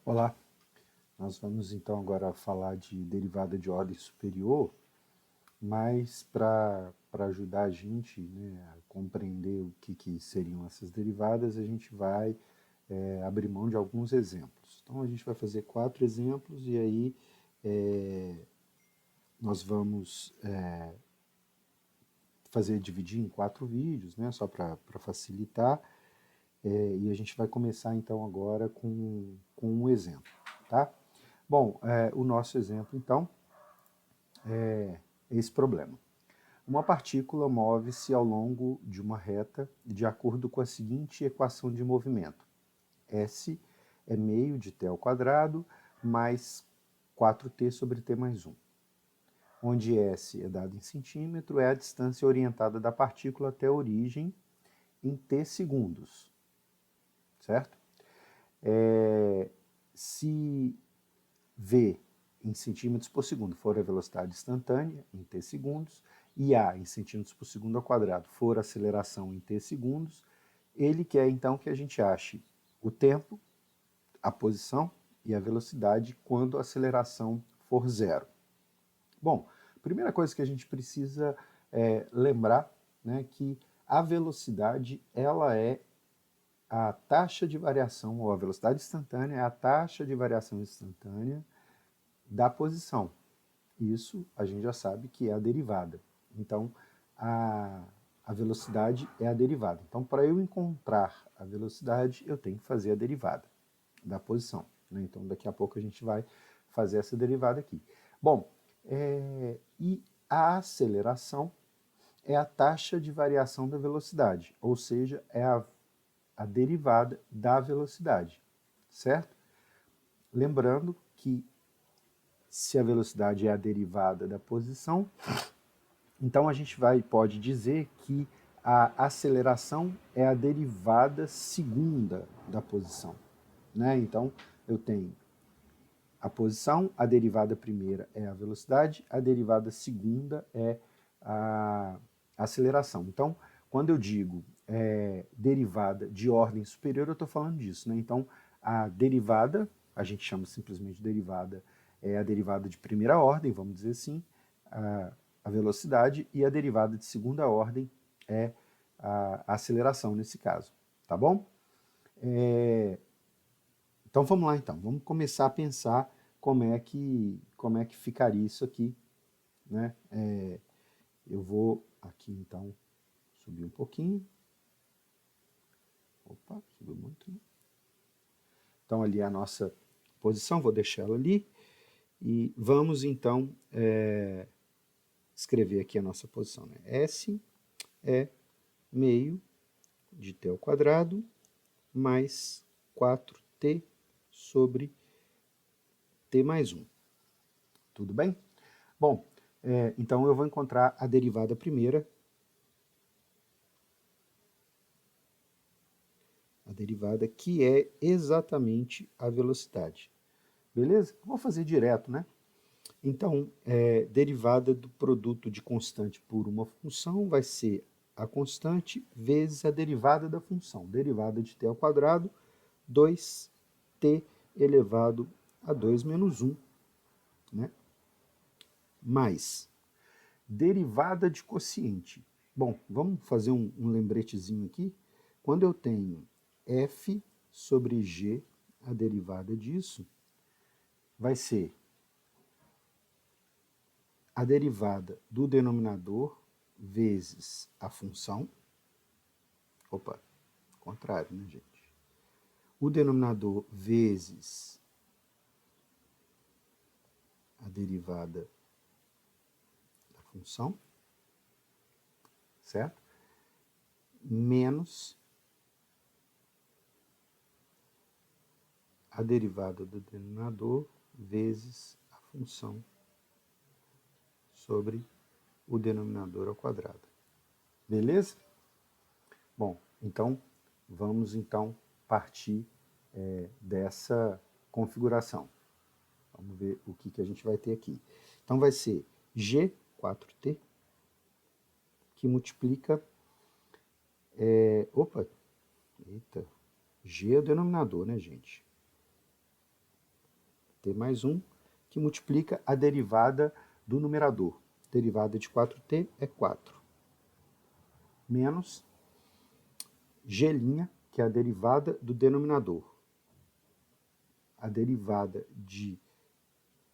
Olá, nós vamos então agora falar de derivada de ordem superior, mas para ajudar a gente, né, a compreender o que seriam essas derivadas, a gente vai abrir mão de alguns exemplos. Então a gente vai fazer 4 exemplos e aí é, nós vamos fazer dividir em 4 vídeos, né, só para facilitar, e a gente vai começar então agora com um exemplo, tá? Bom, o nosso exemplo então é esse problema. Uma partícula move-se ao longo de uma reta de acordo com a seguinte equação de movimento. S é meio de t ao quadrado mais 4t sobre t mais 1. Onde S é dado em centímetro, é a distância orientada da partícula até a origem em t segundos, certo? Se v em centímetros por segundo for a velocidade instantânea, em t segundos, e a em centímetros por segundo ao quadrado for a aceleração em t segundos, ele quer então que a gente ache o tempo, a posição e a velocidade quando a aceleração for zero. Bom, a primeira coisa que a gente precisa lembrar, né, que a velocidade ela é a taxa de variação, ou a velocidade instantânea é a taxa de variação instantânea da posição. Isso a gente já sabe que é a derivada. Então, a velocidade é a derivada. Então, para eu encontrar a velocidade, eu tenho que fazer a derivada da posição, né? Então, daqui a pouco a gente vai fazer essa derivada aqui. Bom, e a aceleração é a taxa de variação da velocidade, ou seja, é a derivada da velocidade, certo? Lembrando que se a velocidade é a derivada da posição, então a gente pode dizer que a aceleração é a derivada segunda da posição, né? Então eu tenho a posição, a derivada primeira é a velocidade, a derivada segunda é a aceleração. Então, quando eu digo derivada de ordem superior, eu estou falando disso, né? Então, a derivada, a gente chama simplesmente de derivada, é a derivada de primeira ordem, vamos dizer assim, a velocidade, e a derivada de segunda ordem é a aceleração nesse caso, tá bom? Então vamos lá então, vamos começar a pensar como é que ficaria isso aqui, né? Eu vou aqui então subir um pouquinho. Opa, subiu muito, né? Então ali é a nossa posição, vou deixar ela ali. E vamos então escrever aqui a nossa posição, né? S é meio de t ao quadrado mais 4t sobre t mais 1. Tudo bem? Bom, então eu vou encontrar a derivada primeira. A derivada que é exatamente a velocidade. Beleza? Vou fazer direto, né? Então, derivada do produto de constante por uma função vai ser a constante vezes a derivada da função. Derivada de t ao quadrado, 2t elevado a 2 menos 1, né? Mais derivada de quociente. Bom, vamos fazer um lembretezinho aqui. Quando eu tenho f sobre g, a derivada disso, vai ser a derivada do denominador vezes a função. Opa, contrário, né, gente? O denominador vezes a derivada da função, certo? Menos a derivada do denominador vezes a função sobre o denominador ao quadrado. Beleza? Bom, então vamos então partir dessa configuração. Vamos ver o que a gente vai ter aqui. Então vai ser G4T que multiplica. Opa! Eita! G é o denominador, né, gente? t mais 1, que multiplica a derivada do numerador. Derivada de 4t é 4. Menos g', que é a derivada do denominador. A derivada de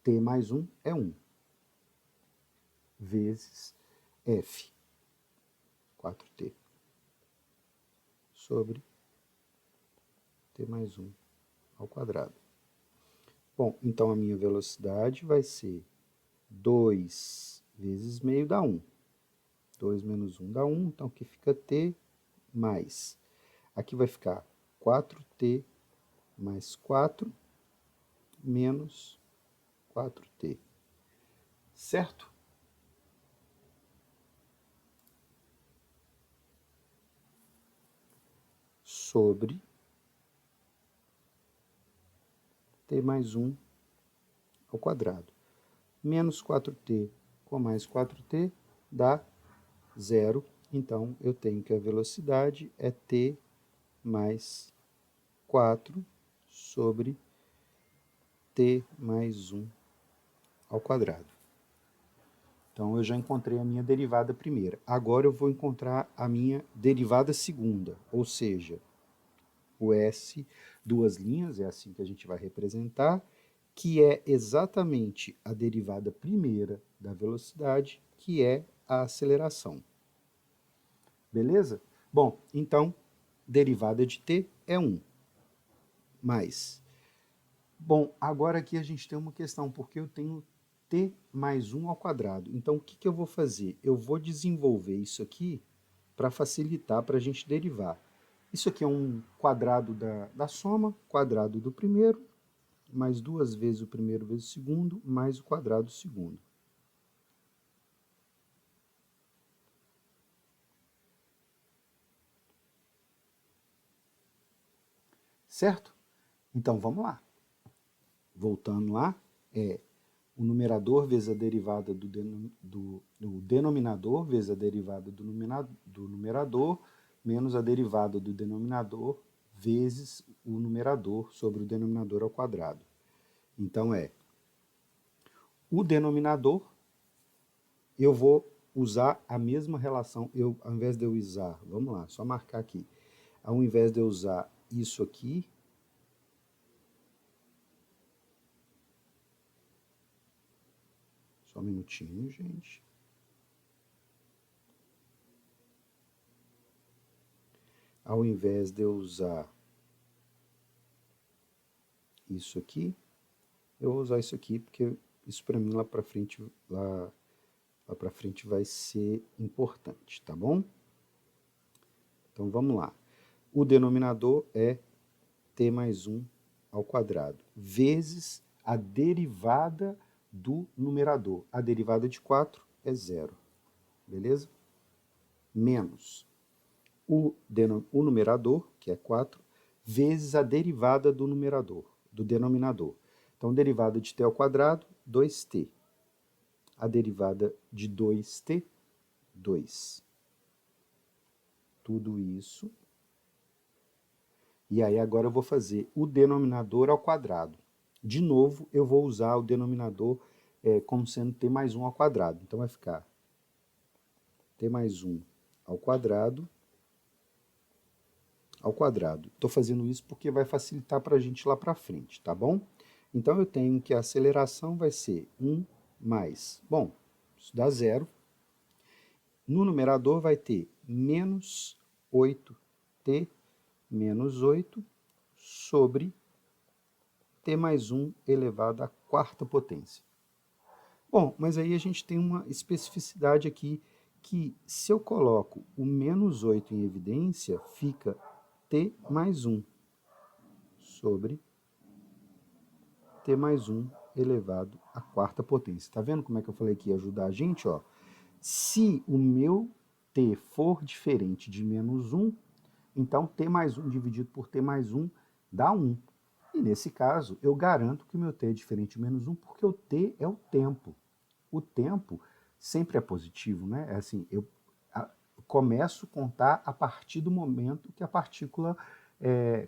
t mais 1 é 1. Vezes f, 4t, sobre t mais 1 ao quadrado. Bom, então a minha velocidade vai ser 2 vezes meio dá 1. 2 menos 1 dá 1, então aqui fica t mais. Aqui vai ficar 4t mais 4 menos 4t. Certo? Sobre t mais 1 ao quadrado. Menos 4t com mais 4t dá 0. Então, eu tenho que a velocidade é t mais 4 sobre t mais 1 ao quadrado. Então, eu já encontrei a minha derivada primeira. Agora, eu vou encontrar a minha derivada segunda, ou seja, o s, duas linhas, é assim que a gente vai representar, que é exatamente a derivada primeira da velocidade, que é a aceleração. Beleza? Bom, então, derivada de t é 1. Mais. Bom, agora aqui a gente tem uma questão, porque eu tenho t mais 1 ao quadrado. Então, o que eu vou fazer? Eu vou desenvolver isso aqui para facilitar para a gente derivar. Isso aqui é um quadrado da soma, quadrado do primeiro, mais 2 vezes o primeiro vezes o segundo, mais o quadrado do segundo. Certo? Então, vamos lá. Voltando lá, o numerador vezes a derivada do denominador vezes a derivada do numerador, menos a derivada do denominador vezes o numerador sobre o denominador ao quadrado. Então, o denominador, eu vou usar a mesma relação, ao invés de eu usar, vamos lá, só marcar aqui, ao invés de eu usar isso aqui, só um minutinho, gente. Ao invés de eu usar isso aqui, eu vou usar isso aqui, porque isso para mim lá para frente, lá para frente vai ser importante, tá bom? Então vamos lá. O denominador é t mais 1 ao quadrado, vezes a derivada do numerador. A derivada de 4 é 0, beleza? Menos o numerador, que é 4, vezes a derivada do numerador, do denominador. Então, derivada de t ao quadrado, 2t. A derivada de 2t, 2. Tudo isso. E aí agora eu vou fazer o denominador ao quadrado. De novo, eu vou usar o denominador como sendo t mais 1 ao quadrado. Então vai ficar t mais 1 ao quadrado. Estou fazendo isso porque vai facilitar para a gente lá para frente, tá bom? Então eu tenho que a aceleração vai ser 1 mais, bom, isso dá 0. No numerador vai ter menos 8t menos 8 sobre t mais 1 elevado à quarta potência. Bom, mas aí a gente tem uma especificidade aqui, que se eu coloco o menos 8 em evidência, fica t mais 1 sobre t mais 1 elevado à quarta potência. Está vendo como é que eu falei que ia ajudar a gente? Ó? Se o meu t for diferente de menos 1, então t mais 1 dividido por t mais 1 dá 1. E nesse caso, eu garanto que o meu t é diferente de menos 1, porque o t é o tempo. O tempo sempre é positivo, né? É assim, eu começo a contar a partir do momento que a partícula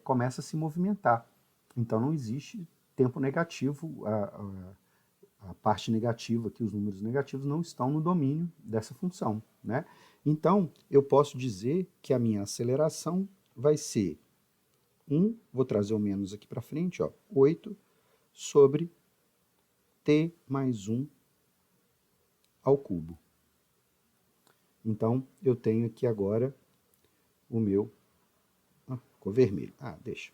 começa a se movimentar. Então não existe tempo negativo, a parte negativa, que os números negativos não estão no domínio dessa função, né? Então, eu posso dizer que a minha aceleração vai ser 1, vou trazer o menos aqui para frente, ó, 8 sobre t mais 1 ao cubo. Então, eu tenho aqui agora o meu... ficou vermelho. Deixa.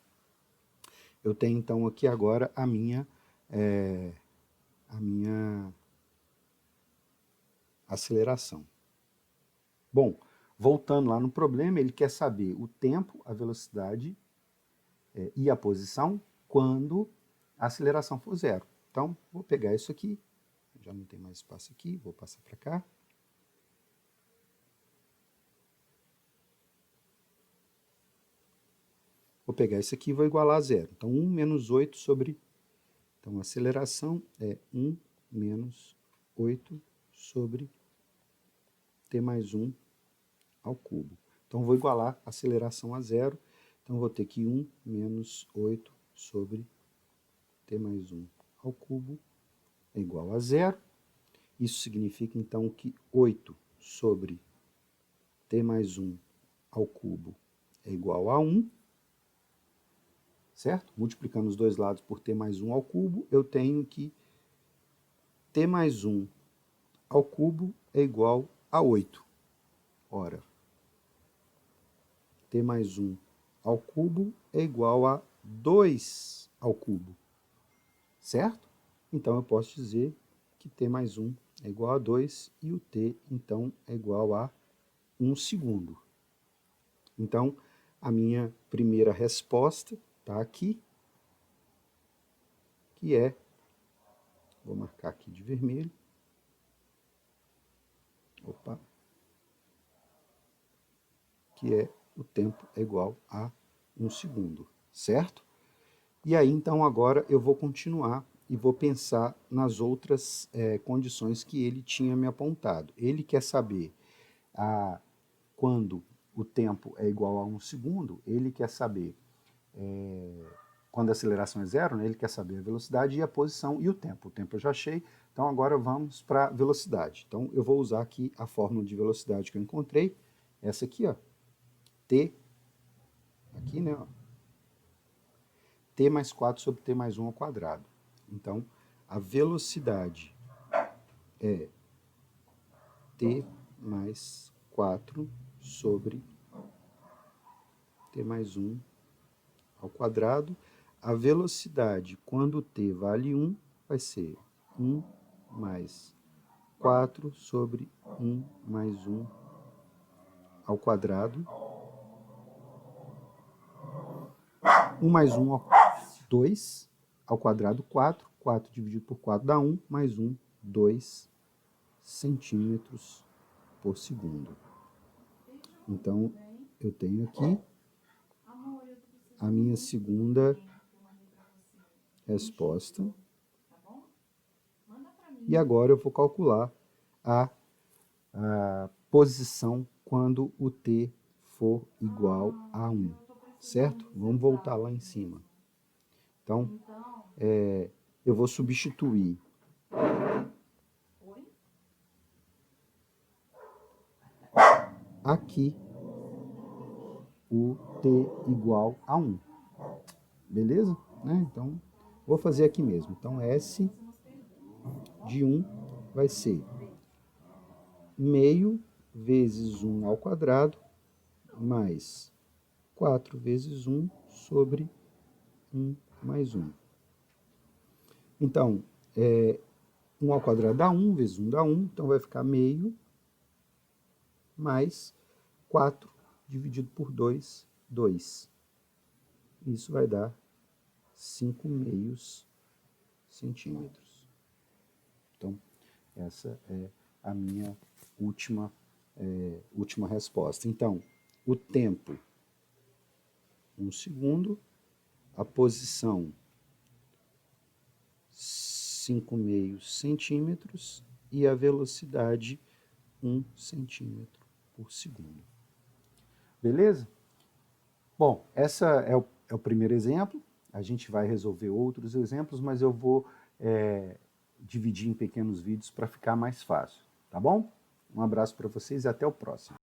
Eu tenho, então, aqui agora a minha aceleração. Bom, voltando lá no problema, ele quer saber o tempo, a velocidade e a posição quando a aceleração for zero. Então, vou pegar isso aqui, já não tem mais espaço aqui, vou passar para cá. Vou pegar isso aqui e vou igualar a zero. Então, 1 menos 8 sobre... Então, a aceleração é 1 menos 8 sobre t mais 1 ao cubo. Então, vou igualar a aceleração a zero. Então, vou ter que 1 menos 8 sobre t mais 1 ao cubo é igual a zero. Isso significa, então, que 8 sobre t mais 1 ao cubo é igual a 1. Certo? Multiplicando os dois lados por t mais 1 ao cubo, eu tenho que t mais 1 ao cubo é igual a 8. Ora, t mais 1 ao cubo é igual a 2 ao cubo. Certo? Então, eu posso dizer que t mais 1 é igual a 2 e o t, então, é igual a 1 segundo. Então, a minha primeira resposta está aqui, que é, vou marcar aqui de vermelho, que é o tempo é igual a 1 segundo, certo? E aí, então, agora eu vou continuar e vou pensar nas outras condições que ele tinha me apontado. Ele quer saber quando o tempo é igual a 1 segundo, ele quer saber quando a aceleração é zero, né, ele quer saber a velocidade e a posição e o tempo. O tempo eu já achei, então agora vamos para a velocidade. Então eu vou usar aqui a fórmula de velocidade que eu encontrei, essa aqui, ó, t, aqui, né, ó, t mais 4 sobre t mais 1 ao quadrado. Então, a velocidade é t mais 4 sobre t mais 1 ao quadrado. A velocidade, quando t vale 1, vai ser 1 mais 4 sobre 1 mais 1 ao quadrado. 1 mais 1, 2, ao quadrado 4. 4 dividido por 4 dá 1, mais 1, 2 centímetros por segundo. Então, eu tenho aqui a minha segunda resposta. E agora eu vou calcular a posição quando o t for igual a 1, certo? Vamos voltar lá em cima. Então, eu vou substituir aqui o t igual a 1. Beleza? Então, vou fazer aqui mesmo. Então, S de 1 vai ser meio vezes 1 ao quadrado mais 4 vezes 1 sobre 1 mais 1. Então, 1 ao quadrado dá 1, vezes 1 dá 1, então vai ficar meio mais 4 dividido por 2, 2. Isso vai dar 5 meios centímetros. Então, essa é a minha última resposta. Então, o tempo, 1 segundo, a posição, 5 meios centímetros e a velocidade, 1 centímetro por segundo. Beleza? Bom, essa é o primeiro exemplo. a gente vai resolver outros exemplos, mas eu vou dividir em pequenos vídeos para ficar mais fácil, tá bom? Um abraço para vocês e até o próximo.